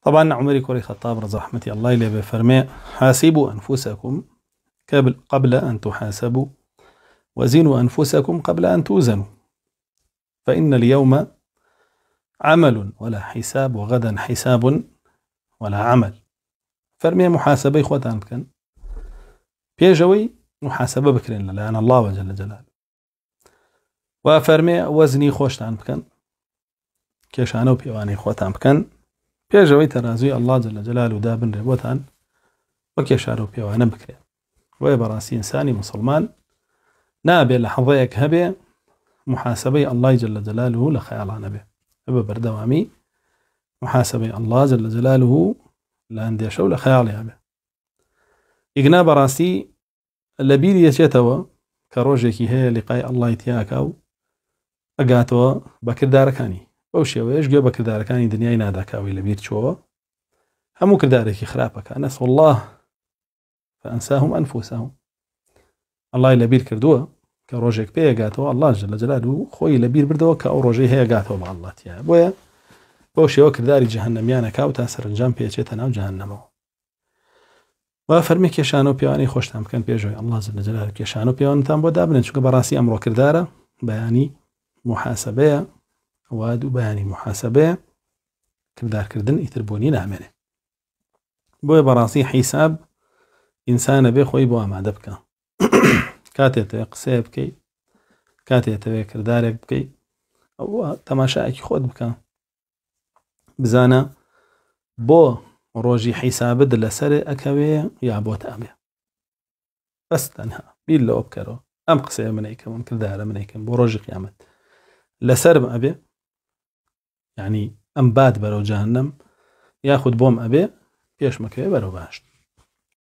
طبعا عمر كوري خطاب رضي رحمة الله إليه بفرماء: حاسبوا أنفسكم قبل أن تحاسبوا، وزنوا أنفسكم قبل أن توزنوا، فإن اليوم عمل ولا حساب، وغدا حساب ولا عمل. فرمي محاسبة إخوتان بكن بيجوي محاسبة بكرين لأن الله جل جلاله، وفرمي وزني خوشتان بكن كيشانو بيواني إخوتان بكن بيجوي ترازوي الله جل جلاله دابن ربوتان وكيشانو بيوانا بكرين. ويبراسي إنساني مسلمان نابي لحظيك هبي محاسبة الله جل جلاله لخيالنا به هبه بردوامي محاسبة الله جل جلاله لأندي شو لخيالها به إجناب راسي لبير يجتوا كروجك هي لقاء الله يتياك أو أجاتوا بكرداركاني أو شيء ويش جو بكرداركاني دنيا ناداك أو لبير شوا هم كردارك خرابك نسوا الله فأنساهم أنفسهم. الله لبير كردوا كروجك بيه جاتوا الله جل جلاله خوي لبير بردوا كأوروجي هي جاتوا مع الله تيا بويا بوشي وكرداري جهنم يانا كاو تاسر انجام بيجتنا وجهنمو. وفرمي كيشانو بيواني خوشتام كان بيجوي الله جل جلاله كيشانو بيوان تام بودا بنشوك براسي أمرو كردارة بياني محاسبة وادو بياني محاسبة كردار كردن يتربوني نعمله بويا براسي حساب إنسان بيخوي بوا ما دبكا كاتيت قسي بكي كاتيت كردارك بكي أو تماشاك خود بكا بزانا بو روجي حساب لسر أكوي يا بوت أبي بس تنها بيل لو بكرو أم قسي منيكم من كردار منيكم بو روجي قيامت لسر أبي يعني أم باد برو جهنم ياخد بوم أبي بيش مكوي برو باشت.